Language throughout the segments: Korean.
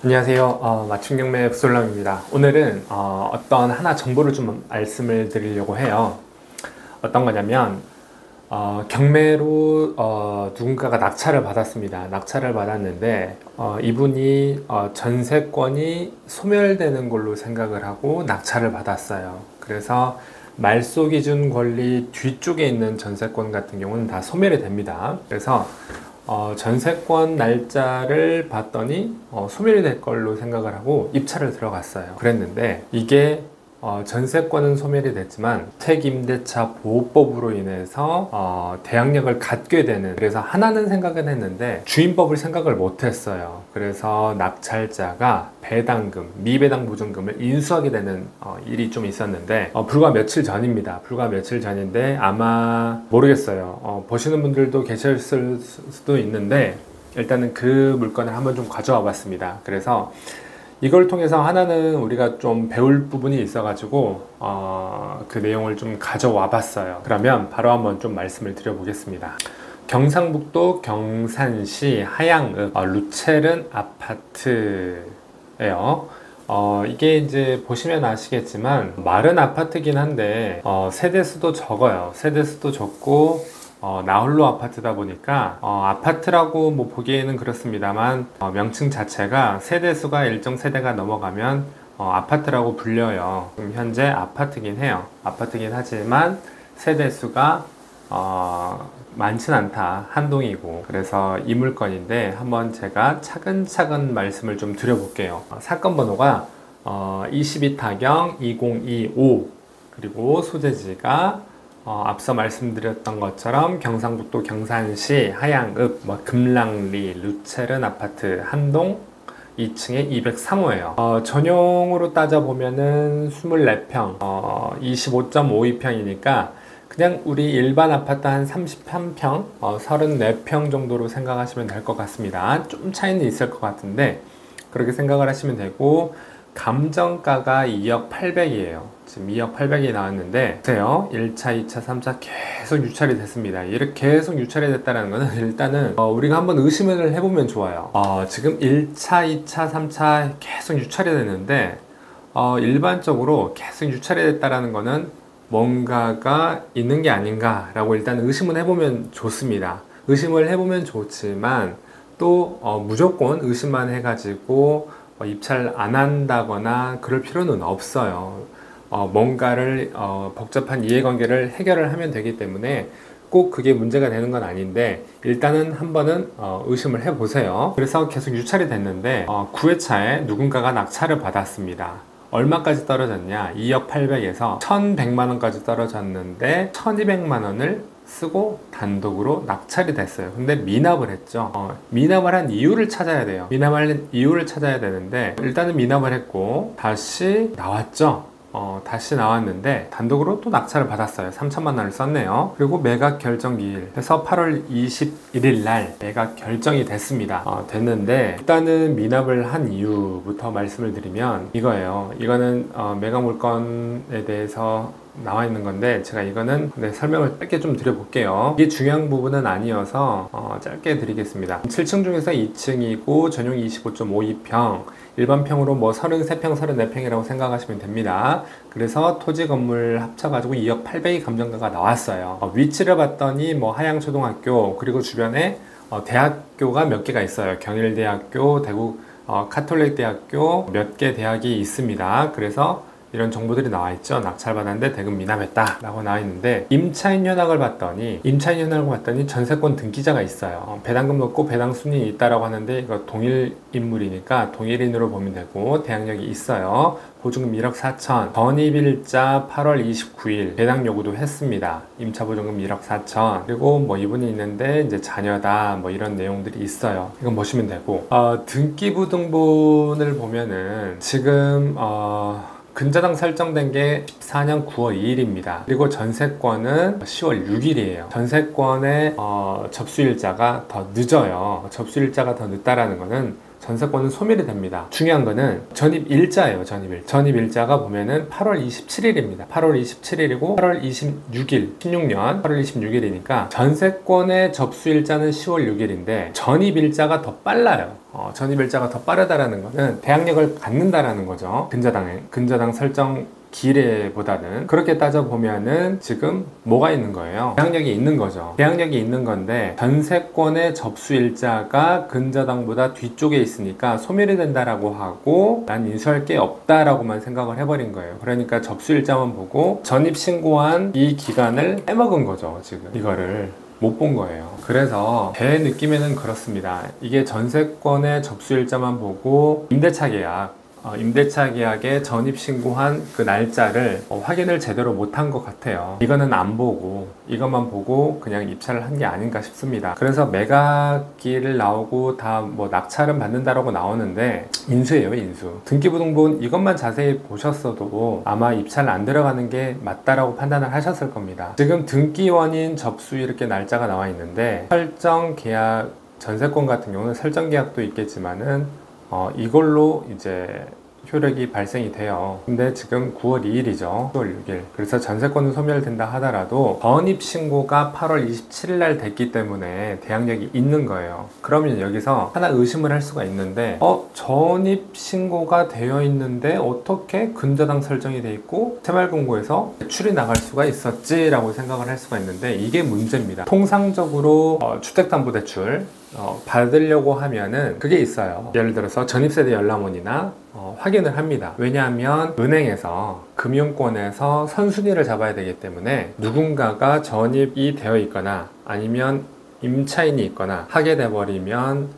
안녕하세요. 맞춤경매 부솔람입니다. 오늘은 어떤 하나 정보를 좀 말씀을 드리려고 해요. 어떤 거냐면 경매로 누군가가 낙찰을 받았습니다. 낙찰을 받았는데 이분이 전세권이 소멸되는 걸로 생각을 하고 낙찰을 받았어요. 그래서 말소기준 권리 뒤쪽에 있는 전세권 같은 경우는 다 소멸이 됩니다. 그래서 전세권 날짜를 봤더니 소멸이 될 걸로 생각을 하고 입찰을 들어갔어요. 그랬는데 이게 전세권은 소멸이 됐지만 주택임대차 보호법으로 인해서 대항력을 갖게 되는, 그래서 하나는 생각은 했는데 주임법을 생각을 못했어요. 그래서 낙찰자가 배당금, 미배당 보증금을 인수하게 되는 일이 좀 있었는데 불과 며칠 전입니다. 불과 며칠 전인데 아마 모르겠어요. 보시는 분들도 계셨을 수도 있는데 일단은 그 물건을 한번 좀 가져와 봤습니다. 그래서 이걸 통해서 하나는 우리가 좀 배울 부분이 있어가지고 그 내용을 좀 가져와 봤어요. 그러면 바로 한번 좀 말씀을 드려보겠습니다. 경상북도 경산시 하양읍 루체른 아파트예요. 이게 이제 보시면 아시겠지만 마른 아파트긴 한데 세대수도 적어요. 세대수도 적고 나홀로 아파트다 보니까 아파트라고 뭐 보기에는 그렇습니다만 명칭 자체가 세대수가 일정 세대가 넘어가면 아파트라고 불려요. 현재 아파트긴 해요. 아파트긴 하지만 세대수가 많진 않다. 한 동이고. 그래서 이 물건인데 한번 제가 차근차근 말씀을 좀 드려볼게요. 사건 번호가 22타경 2025, 그리고 소재지가 앞서 말씀드렸던 것처럼 경상북도 경산시 하양읍 금랑리 루체른 아파트 한동 2층에 203호예요. 전용으로 따져보면은 24평, 25.52평이니까 그냥 우리 일반 아파트 한 33평, 34평 정도로 생각하시면 될 것 같습니다. 좀 차이는 있을 것 같은데 그렇게 생각을 하시면 되고, 감정가가 2억 800이에요. 지금 2억 800이 나왔는데 보세요. 1차, 2차, 3차 계속 유찰이 됐습니다. 이렇게 계속 유찰이 됐다는 것은 일단은 우리가 한번 의심을 해보면 좋아요. 지금 1차, 2차, 3차 계속 유찰이 됐는데 일반적으로 계속 유찰이 됐다는 것은 뭔가가 있는 게 아닌가 라고 일단 의심을 해보면 좋습니다. 의심을 해보면 좋지만 또 무조건 의심만 해가지고 입찰 안 한다거나 그럴 필요는 없어요. 뭔가를 복잡한 이해관계를 해결을 하면 되기 때문에 꼭 그게 문제가 되는 건 아닌데 일단은 한번은 의심을 해보세요. 그래서 계속 유찰이 됐는데 9회차에 누군가가 낙찰을 받았습니다. 얼마까지 떨어졌냐? 2억 800에서 1100만 원까지 떨어졌는데 1200만 원을 쓰고 단독으로 낙찰이 됐어요. 근데 미납을 했죠. 미납을 한 이유를 찾아야 돼요. 미납을 한 이유를 찾아야 되는데 일단은 미납을 했고 다시 나왔죠. 다시 나왔는데 단독으로 또 낙찰을 받았어요. 3천만 원을 썼네요. 그리고 매각 결정 기일 해서 8월 21일 날 매각 결정이 됐습니다. 됐는데 일단은 미납을 한 이유부터 말씀을 드리면 이거예요. 이거는 매각 물건에 대해서 나와 있는 건데 제가 이거는 설명을 짧게 좀 드려볼게요. 이게 중요한 부분은 아니어서 짧게 드리겠습니다. 7층 중에서 2층이고 전용 25.52평, 일반평으로 뭐 33평, 34평이라고 생각하시면 됩니다. 그래서 토지 건물 합쳐가지고 2억 800이 감정가가 나왔어요. 위치를 봤더니 뭐 하양초등학교, 그리고 주변에 대학교가 몇 개가 있어요. 경일대학교, 대구 카톨릭대학교 몇 개 대학이 있습니다. 그래서 이런 정보들이 나와 있죠. 낙찰받았는데 대금 미납했다 라고 나와 있는데 임차인 현황을 봤더니 전세권 등기자가 있어요. 배당금 넣고 배당 순이익이 있다라고 하는데 이거 동일 인물이니까 동일인으로 보면 되고 대항력이 있어요. 보증금 1억 4천, 전입일자 8월 29일, 배당 요구도 했습니다. 임차 보증금 1억 4천, 그리고 뭐 이분이 있는데 이제 자녀다 뭐 이런 내용들이 있어요. 이건 보시면 되고 등기부등본을 보면은 지금 근저당 설정된 게 14년 9월 2일입니다. 그리고 전세권은 10월 6일이에요. 전세권의 접수일자가 더 늦어요. 접수일자가 더 늦다라는 거는 전세권은 소멸이 됩니다. 중요한 거는 전입일자예요. 전입일자가 보면은 8월 27일입니다. 8월 27일이고 8월 26일, 16년 8월 26일이니까 전세권의 접수일자는 10월 6일인데 전입일자가 더 빨라요. 전입일자가 더 빠르다라는 거는 대항력을 갖는다라는 거죠. 근저당 설정 기례보다는. 그렇게 따져보면은 지금 뭐가 있는 거예요? 대항력이 있는 거죠. 대항력이 있는 건데 전세권의 접수일자가 근저당보다 뒤쪽에 있으니까 소멸이 된다라고 하고 난 인수할 게 없다라고만 생각을 해버린 거예요. 그러니까 접수일자만 보고 전입신고한 이 기간을 빼먹은 거죠. 지금 이거를 못 본 거예요. 그래서 제 느낌에는 그렇습니다. 이게 전세권의 접수일자만 보고 임대차 계약에 전입신고한 그 날짜를 확인을 제대로 못한 것 같아요. 이거는 안 보고 이것만 보고 그냥 입찰을 한 게 아닌가 싶습니다. 그래서 매각기를 나오고 다 뭐 낙찰은 받는다라고 나오는데 인수예요, 인수. 등기부등본 이것만 자세히 보셨어도 아마 입찰 안 들어가는 게 맞다라고 판단을 하셨을 겁니다. 지금 등기원인 접수 이렇게 날짜가 나와 있는데 설정 계약, 전세권 같은 경우는 설정 계약도 있겠지만은 이걸로 이제 효력이 발생이 돼요. 근데 지금 9월 2일이죠. 9월 6일. 그래서 전세권은 소멸된다 하더라도 전입신고가 8월 27일 날 됐기 때문에 대항력이 있는 거예요. 그러면 여기서 하나 의심을 할 수가 있는데 전입신고가 되어 있는데 어떻게 근저당 설정이 돼 있고 새마을금고에서 대출이 나갈 수가 있었지? 라고 생각을 할 수가 있는데 이게 문제입니다. 통상적으로 주택담보대출 받으려고 하면은 그게 있어요. 예를 들어서 전입세대 열람원이나 확인을 합니다. 왜냐하면 은행에서 금융권에서 선순위를 잡아야 되기 때문에 누군가가 전입이 되어 있거나 아니면 임차인이 있거나 하게 돼버리면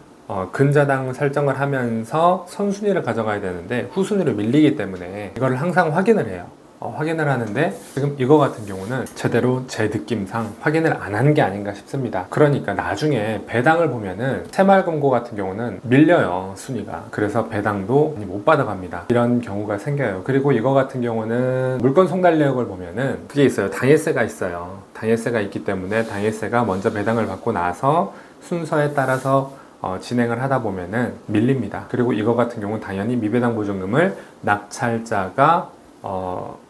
근저당 설정을 하면서 선순위를 가져가야 되는데 후순위로 밀리기 때문에 이거를 항상 확인을 해요. 확인을 하는데 지금 이거 같은 경우는 제대로 제 느낌상 확인을 안 한 게 아닌가 싶습니다. 그러니까 나중에 배당을 보면은 새마을금고 같은 경우는 밀려요, 순위가. 그래서 배당도 많이 못 받아갑니다. 이런 경우가 생겨요. 그리고 이거 같은 경우는 물건 송달 내역을 보면은 그게 있어요. 당해세가 있어요. 당해세가 있기 때문에 당해세가 먼저 배당을 받고 나서 순서에 따라서 진행을 하다 보면은 밀립니다. 그리고 이거 같은 경우는 당연히 미배당 보증금을 낙찰자가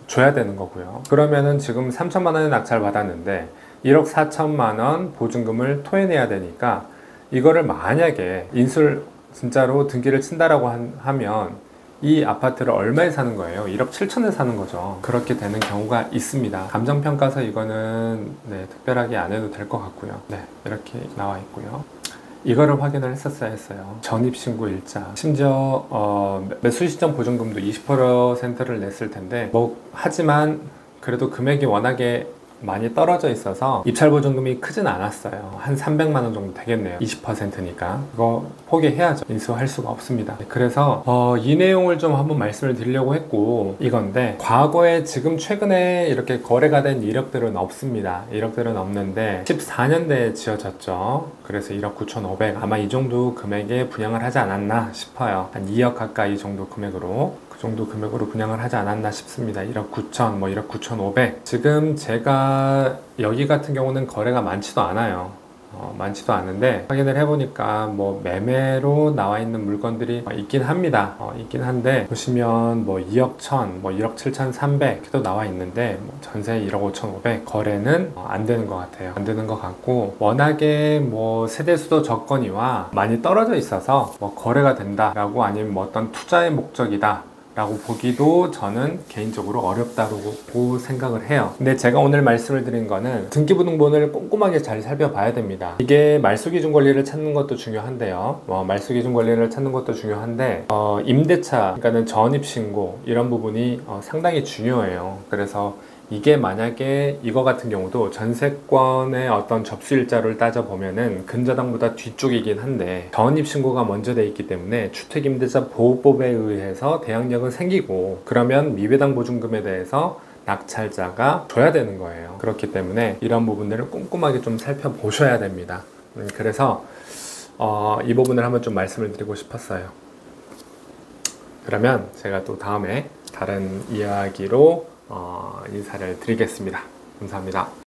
줘야 되는 거고요. 그러면은 지금 3천만 원에 낙찰 받았는데 1억 4천만 원 보증금을 토해내야 되니까 이거를 만약에 인수를 진짜로 등기를 친다라고 하면 이 아파트를 얼마에 사는 거예요? 1억 7천에 사는 거죠. 그렇게 되는 경우가 있습니다. 감정평가서 이거는 특별하게 안 해도 될 것 같고요. 이렇게 나와 있고요. 이거를 확인을 했었어야 했어요. 전입신고 일자. 심지어 매수 시점 보증금도 20%를 냈을 텐데 하지만 그래도 금액이 워낙에 많이 떨어져 있어서 입찰 보증금이 크진 않았어요. 한 300만 원 정도 되겠네요. 20%니까 이거 포기해야죠. 인수할 수가 없습니다. 그래서 이 내용을 좀 한번 말씀을 드리려고 했고 이건데 과거에 지금 최근에 이렇게 거래가 된 이력들은 없습니다. 이력들은 없는데 14년대에 지어졌죠. 그래서 1억 9,500 아마 이 정도 금액에 분양을 하지 않았나 싶어요. 한 2억 가까이 정도 금액으로 그 정도 금액으로 분양을 하지 않았나 싶습니다. 1억 9천, 1억 9,500. 지금 제가 여기 같은 경우는 거래가 많지도 않아요. 많지도 않은데 확인을 해보니까 매매로 나와 있는 물건들이 있긴 합니다. 있긴 한데 보시면 2억 1천, 1억 7천 300도 나와 있는데 전세 1억 5천 500 거래는 안 되는 것 같아요. 안 되는 것 같고 워낙에 세대수도 적거니와 많이 떨어져 있어서 거래가 된다라고 아니면 어떤 투자의 목적이다 라고 보기도 저는 개인적으로 어렵다고 생각을 해요. 근데 제가 오늘 말씀을 드린 거는 등기부등본을 꼼꼼하게 잘 살펴봐야 됩니다. 이게 말소기준권리를 찾는 것도 중요한데요. 말소기준권리를 찾는 것도 중요한데 임대차, 그러니까는 전입신고 이런 부분이 상당히 중요해요. 그래서 이게 만약에 이거 같은 경우도 전세권의 어떤 접수일자를 따져보면은 근저당보다 뒤쪽이긴 한데 전입신고가 먼저 돼 있기 때문에 주택임대차 보호법에 의해서 대항력은 생기고 그러면 미배당 보증금에 대해서 낙찰자가 줘야 되는 거예요. 그렇기 때문에 이런 부분들을 꼼꼼하게 좀 살펴보셔야 됩니다. 그래서 이 부분을 한번 좀 말씀을 드리고 싶었어요. 그러면 제가 또 다음에 다른 이야기로 인사를 드리겠습니다. 감사합니다.